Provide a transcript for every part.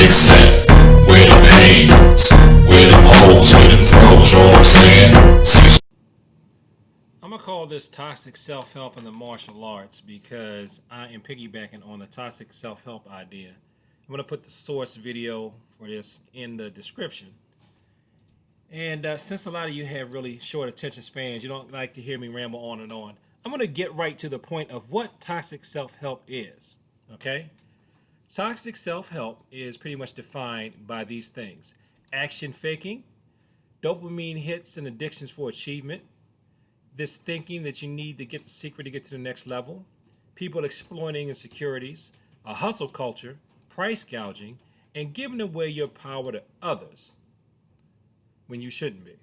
except where them hands, where them holes, where them throws, you know what I'm saying? Cecil. I'm gonna call this toxic self-help in the martial arts because I am piggybacking on the toxic self-help idea. I'm gonna put the source video for this in the description. And since a lot of you have really short attention spans, you don't like to hear me ramble on and on. I'm gonna get right to the point of what toxic self-help is. Okay, toxic self-help is pretty much defined by these things: action faking, dopamine hits and addictions for achievement, this thinking that you need to get the secret to get to the next level, people exploiting insecurities, a hustle culture, price gouging, and giving away your power to others when you shouldn't be.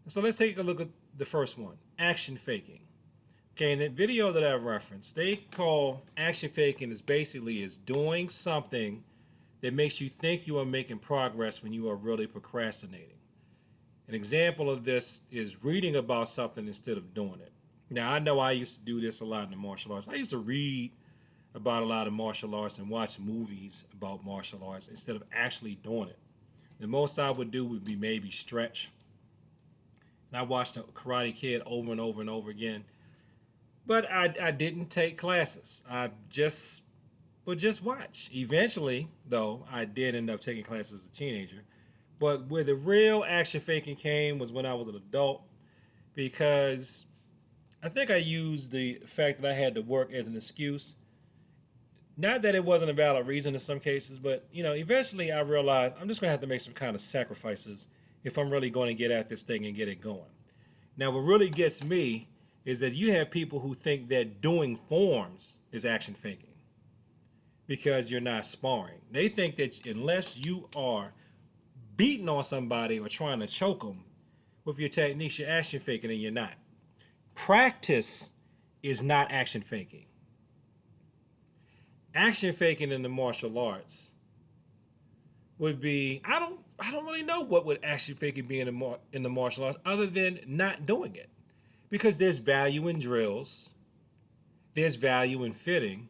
So let's take a look at the first one: action faking. Okay, in the video that I referenced, they call action faking is doing something that makes you think you are making progress when you are really procrastinating. An example of this is reading about something instead of doing it. Now, I know I used to do this a lot in the martial arts. I used to read about a lot of martial arts and watch movies about martial arts instead of actually doing it. The most I would do would be maybe stretch. And I watched the Karate Kid over and over and over again. But I didn't take classes. I just would just watch. Eventually, though, I did end up taking classes as a teenager. But where the real action faking came was when I was an adult, because I think I used the fact that I had to work as an excuse. Not that it wasn't a valid reason in some cases, but eventually I realized I'm just gonna have to make some kind of sacrifices if I'm really going to get at this thing and get it going. Now, what really gets me is that you have people who think that doing forms is action faking because you're not sparring. They think that unless you are beating on somebody or trying to choke them with your techniques, you're action faking, and you're not. Practice is not action faking. Action faking in the martial arts would be I don't really know what would action faking be in the martial arts other than not doing it, because there's value in drills, there's value in fitting,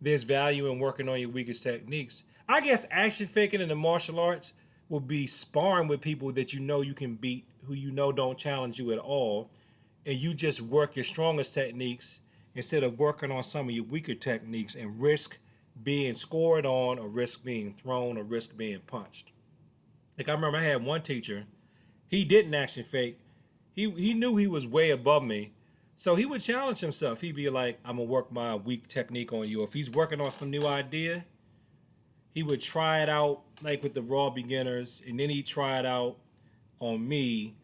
there's value in working on your weakest techniques. I guess action faking in the martial arts would be sparring with people that you know you can beat, who you know don't challenge you at all, and you just work your strongest techniques instead of working on some of your weaker techniques and risk being scored on, or risk being thrown, or risk being punched. Like, I remember I had one teacher, he didn't action fake. He knew he was way above me. So he would challenge himself. He'd be like, I'm gonna work my weak technique on you. If he's working on some new idea, he would try it out like with the raw beginners, and then he'd try it out on me.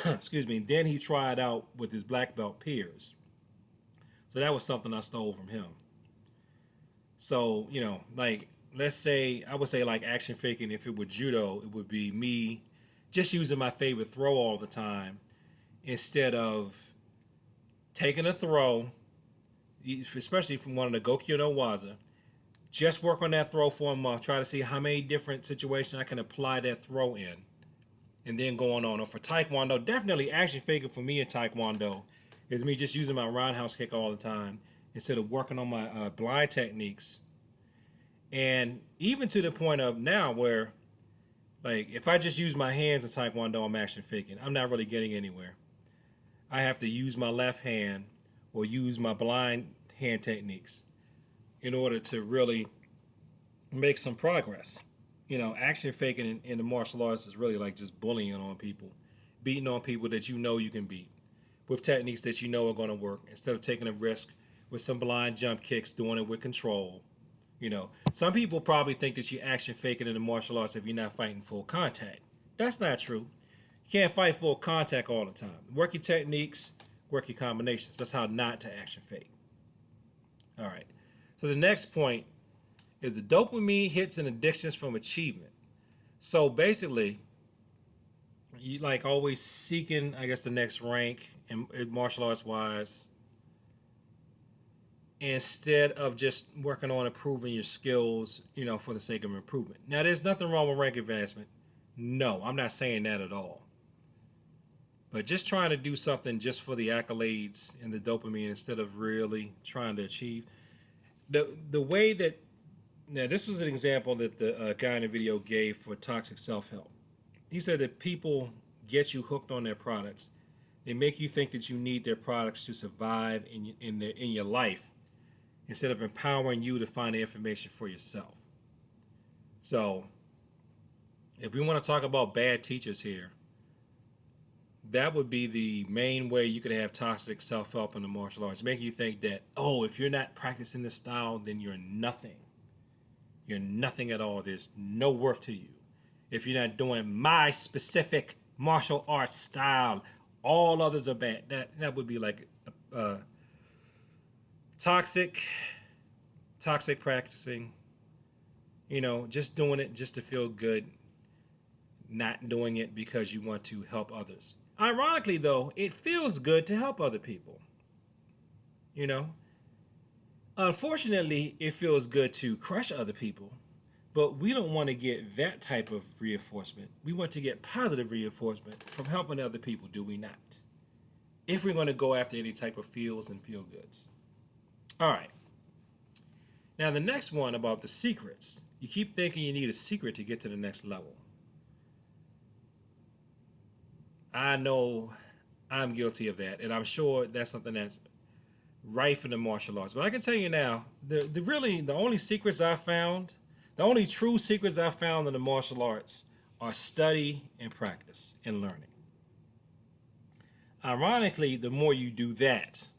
Excuse me. Then he tried out with his black belt peers. So that was something I stole from him. So, like, let's say, I would say, like, action faking, if it were judo, it would be me just using my favorite throw all the time instead of taking a throw, especially from one of the Gokyo no Waza, just work on that throw for a month, try to see how many different situations I can apply that throw in, and then going on. Or for Taekwondo, definitely action faking for me in Taekwondo is me just using my roundhouse kick all the time instead of working on my blind techniques. And even to the point of now where, like, if I just use my hands in Taekwondo, I'm action faking. I'm not really getting anywhere. I have to use my left hand or use my blind hand techniques in order to really make some progress. Action faking in the martial arts is really like just bullying on people, beating on people that you know you can beat with techniques that you know are going to work, instead of taking a risk with some blind jump kicks, doing it with control. Some people probably think that you're action faking in the martial arts if you're not fighting full contact. That's not true. You can't fight full contact all the time. Work your techniques, work your combinations. That's how not to action fake. All right. So the next point is the dopamine hits and addictions from achievement. So basically, you like always seeking, I guess, the next rank in martial arts wise, instead of just working on improving your skills, for the sake of improvement. Now, there's nothing wrong with rank advancement. No, I'm not saying that at all. But just trying to do something just for the accolades and the dopamine instead of really trying to achieve the way that Now, this was an example that the guy in the video gave for toxic self help. He said that people get you hooked on their products. They make you think that you need their products to survive in your life instead of empowering you to find the information for yourself. So, if we want to talk about bad teachers here, that would be the main way you could have toxic self help in the martial arts, making you think that, oh, if you're not practicing this style, then you're nothing. You're nothing at all. There's no worth to you. If you're not doing my specific martial arts style, all others are bad. That would be like toxic, toxic practicing. Just doing it just to feel good, not doing it because you want to help others. Ironically, though, it feels good to help other people. You know, Unfortunately, it feels good to crush other people, but we don't want to get that type of reinforcement. We want to get positive reinforcement from helping other people, do we not? If we're going to go after any type of feels and feel goods. All right. Now, the next one about the secrets. You keep thinking you need a secret to get to the next level. I know I'm guilty of that, and I'm sure that's something that's rife in the martial arts. But I can tell you now, the only secrets I found, the only true secrets I found in the martial arts are study and practice and learning. Ironically, the more you do that,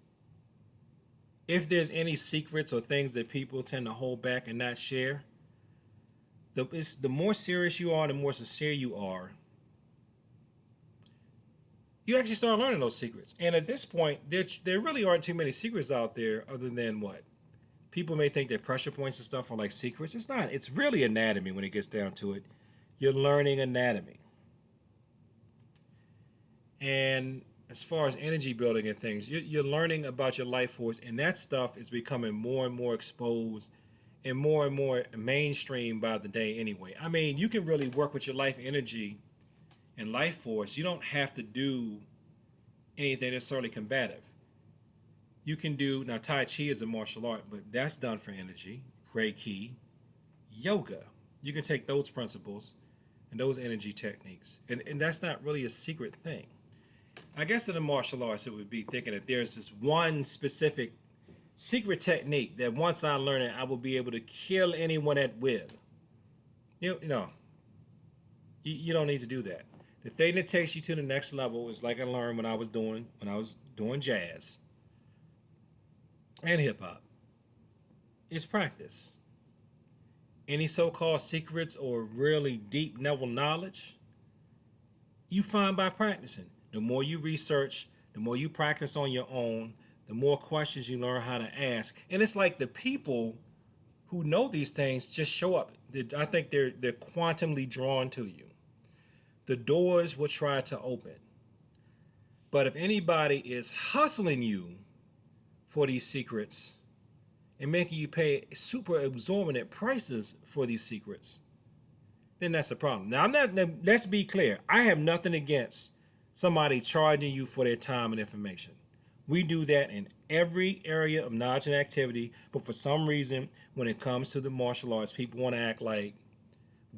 if there's any secrets or things that people tend to hold back and not share, the more serious you are, the more sincere you are, you actually start learning those secrets. And at this point, there really aren't too many secrets out there other than what? People may think that pressure points and stuff are like secrets. It's not. It's really anatomy when it gets down to it. You're learning anatomy. And as far as energy building and things, you're learning about your life force, and that stuff is becoming more and more exposed and more mainstream by the day anyway. I mean, you can really work with your life energy and life force. You don't have to do anything necessarily combative. You can do, now Tai Chi is a martial art, but that's done for energy. Reiki, yoga. You can take those principles and those energy techniques. And that's not really a secret thing. I guess in the martial arts, it would be thinking that there's this one specific secret technique that once I learn it, I will be able to kill anyone at will. No, you don't need to do that. The thing that takes you to the next level is like I learned when I was doing jazz and hip hop. It's practice. Any so-called secrets or really deep level knowledge, you find by practicing. The more you research, the more you practice on your own, the more questions you learn how to ask. And it's like the people who know these things just show up. I think they're quantumly drawn to you. The doors will try to open. But if anybody is hustling you for these secrets and making you pay super exorbitant prices for these secrets, then that's a problem. Now, let's be clear. I have nothing against somebody charging you for their time and information. We do that in every area of knowledge and activity, but for some reason, when it comes to the martial arts, people want to act like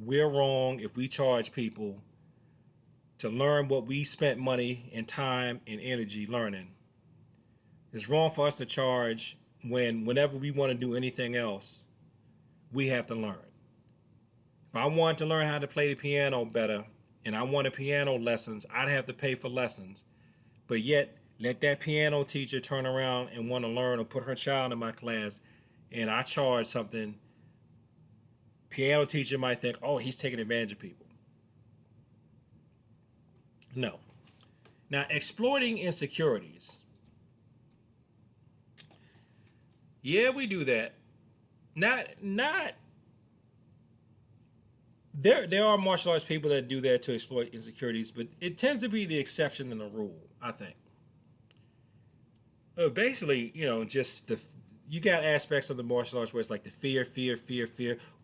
we're wrong if we charge people to learn what we spent money and time and energy learning. It's wrong for us to charge whenever we want to do anything else, we have to learn. If I wanted to learn how to play the piano better and I wanted piano lessons, I'd have to pay for lessons. But yet, let that piano teacher turn around and want to learn or put her child in my class and I charge something, piano teacher might think, oh, he's taking advantage of people. No. Now, exploiting insecurities. Yeah, we do that. Not there are martial arts people that do that to exploit insecurities, but it tends to be the exception than the rule, I think. Basically, just you got aspects of the martial arts where it's like the fear.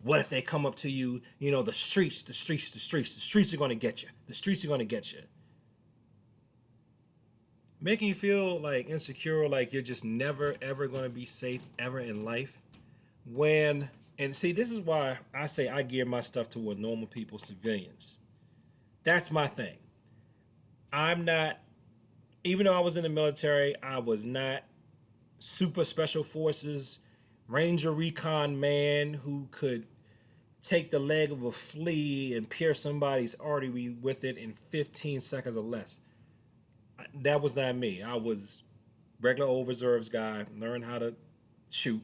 What if they come up to you? The streets are going to get you. The streets are going to get you. Making you feel like insecure, like you're just never ever going to be safe ever in life, when And see, this is why I say I gear my stuff toward normal people, civilians. That's my thing. I'm not, even though I was in the military, I was not super special forces, Ranger recon man who could take the leg of a flea and pierce somebody's artery with it in 15 seconds or less. That was not me. I was regular old reserves guy, learned how to shoot,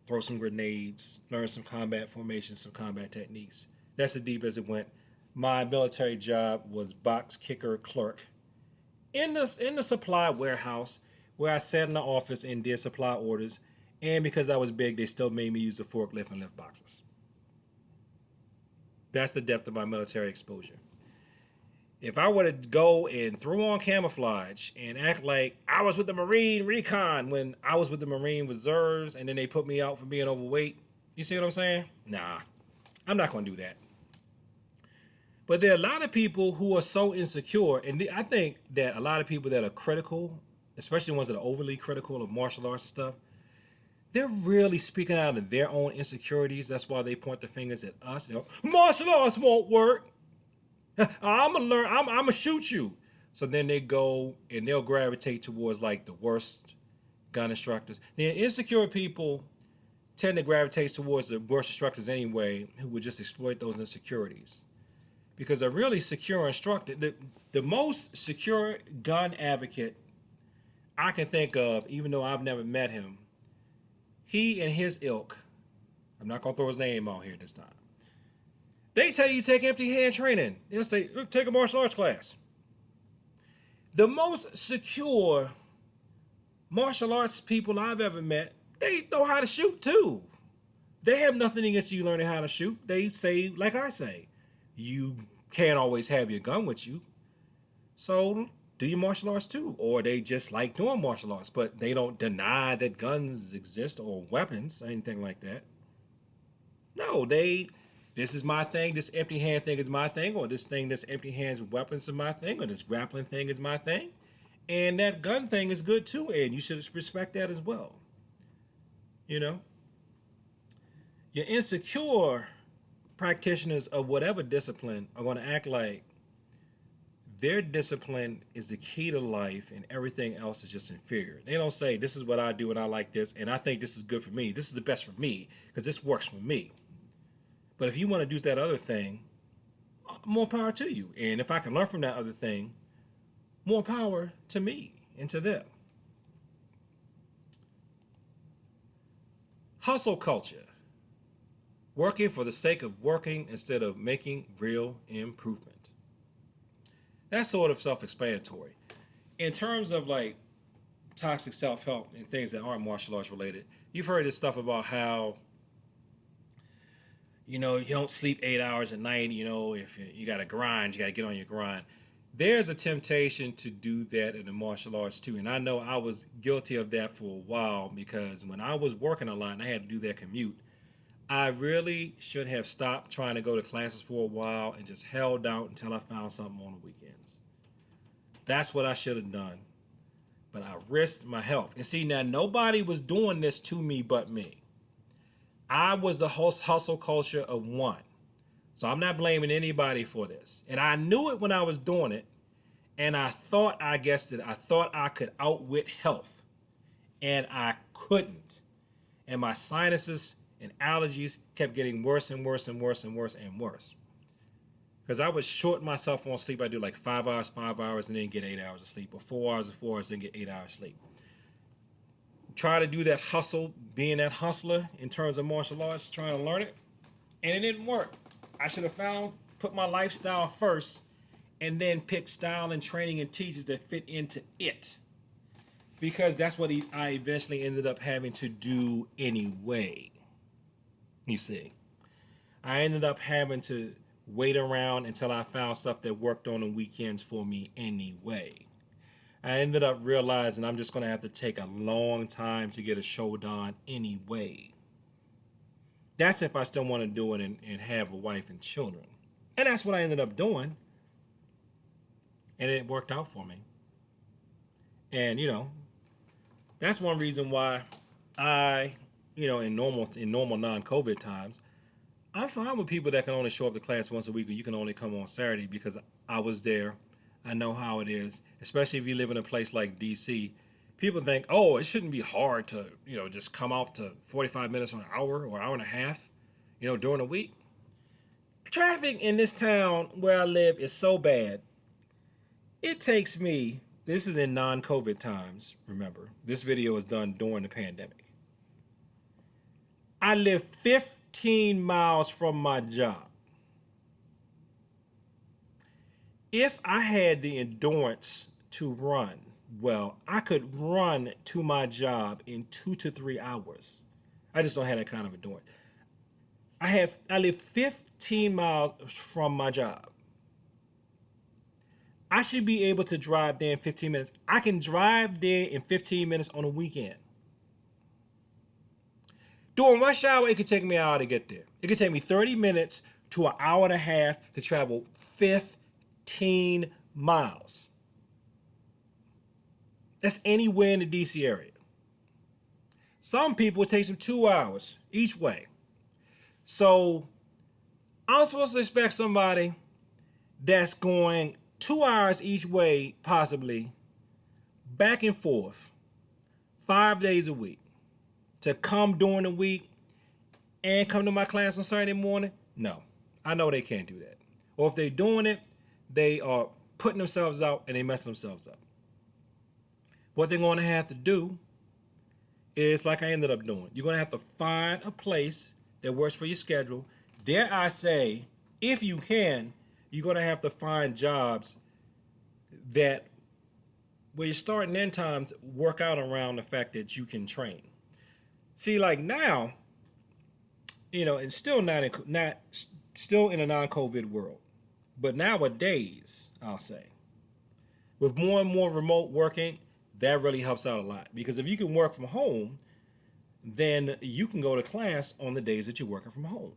throw some grenades, learn some combat formations, some combat techniques. That's as deep as it went. My military job was box kicker clerk in the supply warehouse where I sat in the office and did supply orders. And because I was big, they still made me use the forklift and lift boxes. That's the depth of my military exposure. If I were to go and throw on camouflage and act like I was with the Marine Recon when I was with the Marine Reserves and then they put me out for being overweight, you see what I'm saying? Nah, I'm not going to do that. But there are a lot of people who are so insecure, and I think that a lot of people that are critical, especially ones that are overly critical of martial arts and stuff, they're really speaking out of their own insecurities. That's why they point the fingers at us. You know, martial arts won't work. I'm gonna learn. I'm gonna shoot you. So then they go and they'll gravitate towards like the worst gun instructors. The insecure people tend to gravitate towards the worst instructors anyway, who would just exploit those insecurities. Because a really secure instructor, the most secure gun advocate I can think of, even though I've never met him, he and his ilk, I'm not gonna throw his name out here this time. They tell you take empty hand training. They'll say, take a martial arts class. The most secure martial arts people I've ever met, they know how to shoot too. They have nothing against you learning how to shoot. They say, like I say, you can't always have your gun with you. So do your martial arts too. Or they just like doing martial arts, but they don't deny that guns exist or weapons or anything like that. No, this is my thing, this empty hand thing is my thing, or this thing, this empty hands weapons is my thing, or this grappling thing is my thing. And that gun thing is good too, and you should respect that as well. You know? Your insecure practitioners of whatever discipline are going to act like their discipline is the key to life and everything else is just inferior. They don't say, this is what I do and I like this, and I think this is good for me. This is the best for me because this works for me. But if you want to do that other thing, more power to you. And if I can learn from that other thing, more power to me and to them. Hustle culture. Working for the sake of working instead of making real improvement. That's sort of self-explanatory. In terms of like toxic self-help and things that aren't martial arts related, you've heard this stuff about how you don't sleep 8 hours a night. If you got to grind, you got to get on your grind. There's a temptation to do that in the martial arts too. And I know I was guilty of that for a while because when I was working a lot and I had to do that commute, I really should have stopped trying to go to classes for a while and just held out until I found something on the weekends. That's what I should have done. But I risked my health. And see, now nobody was doing this to me but me. I was the host hustle culture of one. So I'm not blaming anybody for this. And I knew it when I was doing it. And I thought I guessed it. I thought I could outwit health. And I couldn't. And my sinuses and allergies kept getting worse and worse and worse and worse and worse. Because I would short myself on sleep. I do like 5 hours, and then get 8 hours of sleep. Or 4 hours, 4 hours, then get 8 hours of sleep. Try to do that hustle, being that hustler in terms of martial arts, trying to learn it. And it didn't work. I should have put my lifestyle first, and then pick style and training and teachers that fit into it. Because that's what I eventually ended up having to do anyway. You see, I ended up having to wait around until I found stuff that worked on the weekends for me anyway. I ended up realizing I'm just going to have to take a long time to get a show done anyway. That's if I still want to do it and have a wife and children. And that's what I ended up doing. And it worked out for me. And, that's one reason why I in normal non-COVID times, I'm fine with people that can only show up to class once a week, or you can only come on Saturday because I was there. I know how it is, especially if you live in a place like DC. People think, oh, it shouldn't be hard to, just come out to 45 minutes or an hour or hour and a half, during the week. Traffic in this town where I live is so bad. It takes me, this is in non COVID times, remember, this video was done during the pandemic. I live 15 miles from my job. If I had the endurance to run, well, I could run to my job in 2 to 3 hours. I just don't have that kind of endurance. I live 15 miles from my job. I should be able to drive there in 15 minutes. I can drive there in 15 minutes on a weekend. During rush hour, it could take me an hour to get there. It could take me 30 minutes to an hour and a half to travel 15 miles. That's anywhere in the DC area. Some people, it takes them 2 hours each way. So I'm supposed to expect somebody that's going 2 hours each way, possibly, back and forth, 5 days a week, to come during the week and come to my class on Saturday morning? No, I know they can't do that. Or if they're doing it, they are putting themselves out and they messing themselves up. What they're going to have to do is like I ended up doing. You're going to have to find a place that works for your schedule. Dare I say, if you can, you're going to have to find jobs that where your start and end times work out around the fact that you can train. See, like now, and still still in a non-COVID world, but nowadays, I'll say, with more and more remote working, that really helps out a lot. Because if you can work from home, then you can go to class on the days that you're working from home.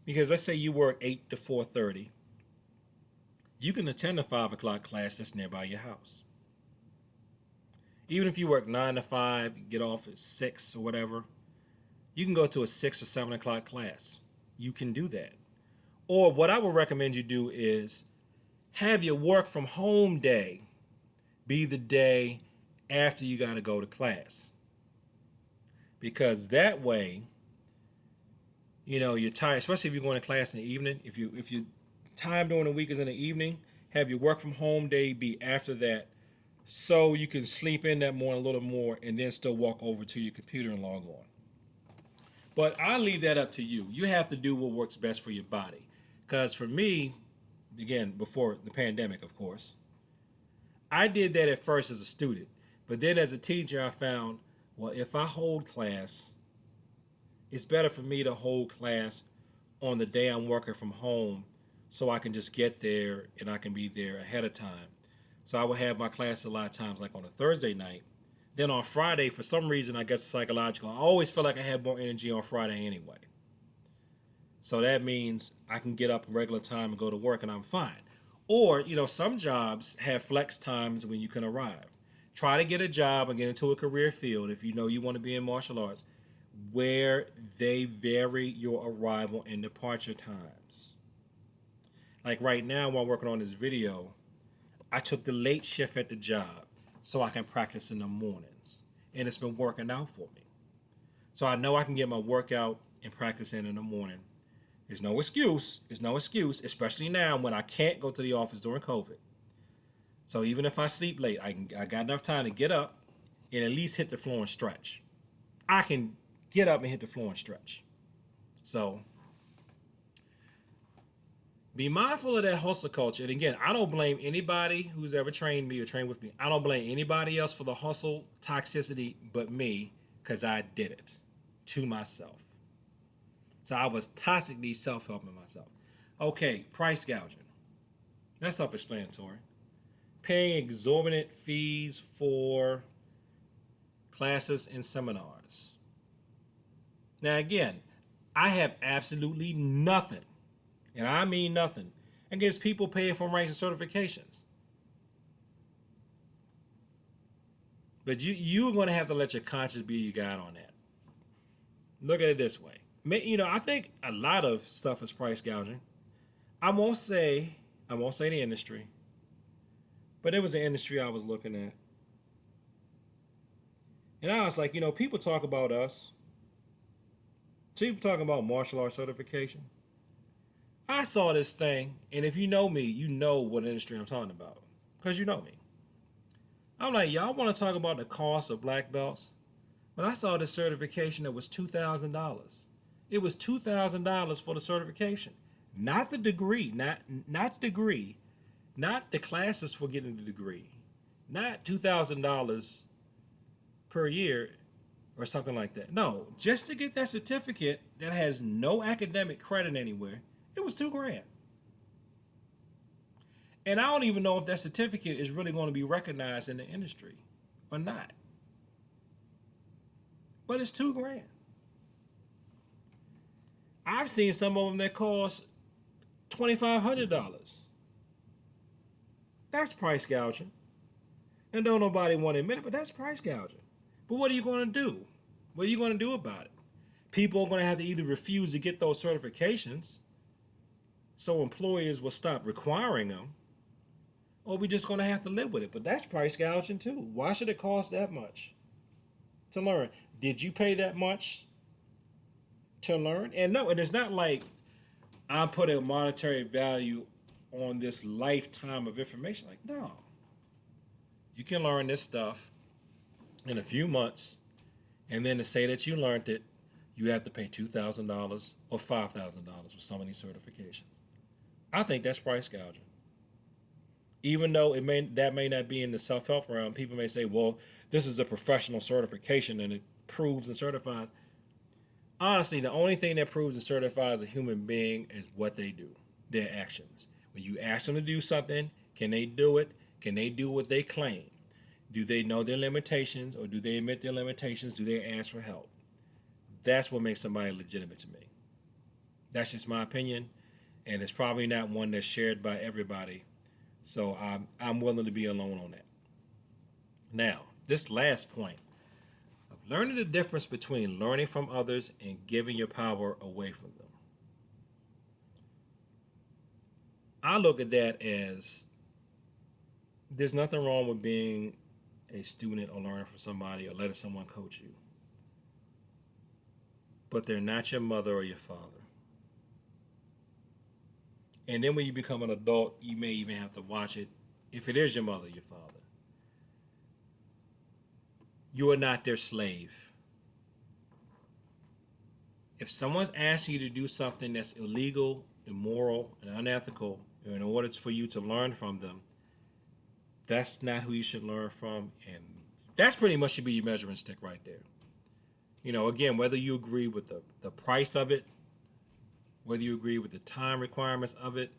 Because let's say you work 8 to 4:30, you can attend a 5 o'clock class that's nearby your house. Even if you work 9 to 5, get off at 6 or whatever, you can go to a 6 or 7 o'clock class. You can do that. Or what I would recommend you do is have your work from home day be the day after you got to go to class. Because that way, you're tired, especially if you're going to class in the evening. If your time during the week is in the evening, have your work from home day be after that, so you can sleep in that morning a little more and then still walk over to your computer and log on. But I'll leave that up to you. You have to do what works best for your body. Because for me, again, before the pandemic, of course, I did that at first as a student. But then as a teacher, I found, well, if I hold class, it's better for me to hold class on the day I'm working from home so I can just get there and I can be there ahead of time. So I would have my class a lot of times like on a Thursday night. Then on Friday, for some reason, I guess it's psychological, I always feel like I have more energy on Friday anyway. So that means I can get up regular time and go to work and I'm fine. Or, some jobs have flex times when you can arrive. Try to get a job and get into a career field if you know you want to be in martial arts where they vary your arrival and departure times. Like right now while working on this video, I took the late shift at the job so I can practice in the mornings. And it's been working out for me. So I know I can get my workout and practice in the morning. There's no excuse. There's no excuse, especially now when I can't go to the office during COVID. So even if I sleep late, I got enough time to get up and at least hit the floor and stretch. I can get up and hit the floor and stretch. So be mindful of that hustle culture. And again, I don't blame anybody who's ever trained me or trained with me. I don't blame anybody else for the hustle toxicity but me, because I did it to myself. So I was toxically self-helping myself. Okay, price gouging. That's self-explanatory. Paying exorbitant fees for classes and seminars. Now again, I have absolutely nothing, and I mean nothing, against people paying for ranks and certifications. But you're going to have to let your conscience be your guide on that. Look at it this way. I think a lot of stuff is price gouging. I won't say the industry, but it was an industry I was looking at, and I was like, people talk about us. People talking about martial arts certification. I saw this thing, and if you know me, you know what industry I'm talking about, because you know me. I'm like, y'all want to talk about the cost of black belts? But I saw this certification that was $2,000. It was $2,000 for the certification, not the degree, not degree, not the classes for getting the degree, not $2,000 per year or something like that. No, just to get that certificate that has no academic credit anywhere, it was $2,000. And I don't even know if that certificate is really going to be recognized in the industry or not. But it's $2,000. I've seen some of them that cost $2,500. That's price gouging. And don't nobody want to admit it, but that's price gouging. But what are you going to do? What are you going to do about it? People are going to have to either refuse to get those certifications so employers will stop requiring them, or we're just going to have to live with it. But that's price gouging too. Why should it cost that much to learn? Did you pay that much to learn? And no, and it's not like I'm putting a monetary value on this lifetime of information. Like, no. You can learn this stuff in a few months, and then to say that you learned it, you have to pay $2,000 or $5,000 for some of these certifications. I think that's price gouging. Even though that may not be in the self-help realm, people may say, well, this is a professional certification and it proves and certifies. Honestly, the only thing that proves and certifies a human being is what they do, their actions. When you ask them to do something, can they do it? Can they do what they claim? Do they know their limitations, or do they admit their limitations? Do they ask for help? That's what makes somebody legitimate to me. That's just my opinion, and it's probably not one that's shared by everybody. So I'm willing to be alone on that. Now, this last point of learning the difference between learning from others and giving your power away from them. I look at that as there's nothing wrong with being a student or learning from somebody or letting someone coach you. But they're not your mother or your father. And then when you become an adult, you may even have to watch it if it is your mother or your father. You are not their slave. If someone's asking you to do something that's illegal, immoral, and unethical in order for you to learn from them, that's not who you should learn from. And that's pretty much should be your measuring stick right there. Again, whether you agree with the price of it, whether you agree with the time requirements of it,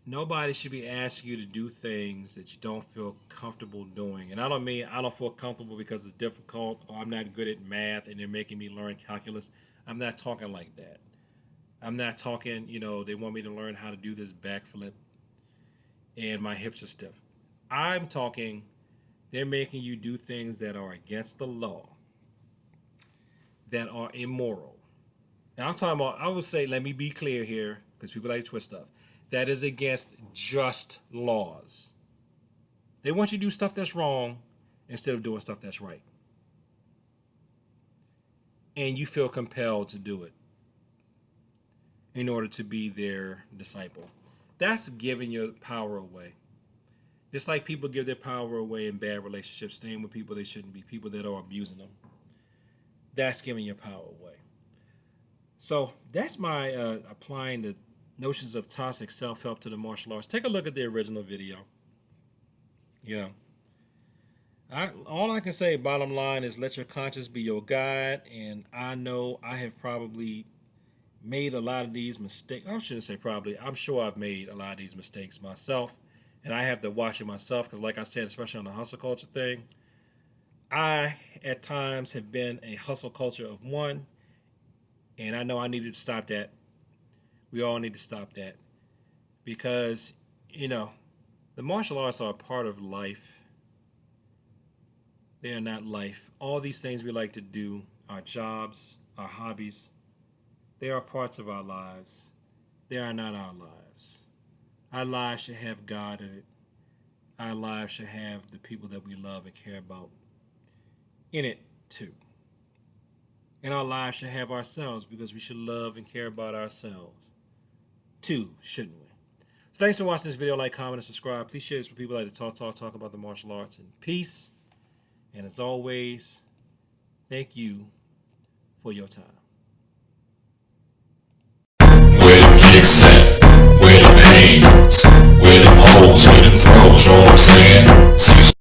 nobody should be asking you to do things that you don't feel comfortable doing. And I don't mean I don't feel comfortable because it's difficult or I'm not good at math and they're making me learn calculus. I'm not talking like that. I'm not talking, they want me to learn how to do this backflip and my hips are stiff. I'm talking they're making you do things that are against the law, that are immoral. Now I'm talking about, I would say, let me be clear here, because people like to twist stuff. That is against just laws. They want you to do stuff that's wrong instead of doing stuff that's right. And you feel compelled to do it in order to be their disciple. That's giving your power away. Just like people give their power away in bad relationships, staying with people they shouldn't be, people that are abusing them. That's giving your power away. So that's my applying the notions of toxic self-help to the martial arts. Take a look at the original video. All I can say, bottom line, is let your conscience be your guide. And I know I have probably made a lot of these mistakes. I shouldn't say probably. I'm sure I've made a lot of these mistakes myself. And I have to watch it myself because, like I said, especially on the hustle culture thing, I, at times, have been a hustle culture of one. And I know I needed to stop that. We all need to stop that. Because, the martial arts are a part of life. They are not life. All these things we like to do, our jobs, our hobbies, they are parts of our lives. They are not our lives. Our lives should have God in it. Our lives should have the people that we love and care about in it too. And our lives should have ourselves because we should love and care about ourselves too, shouldn't we? So thanks for watching this video. Like, comment, and subscribe. Please share this with people like to talk about the martial arts. And peace. And as always, thank you for your time. Where them kicks at? Where them hands? Where them holes? Where them throws? You know what I'm saying?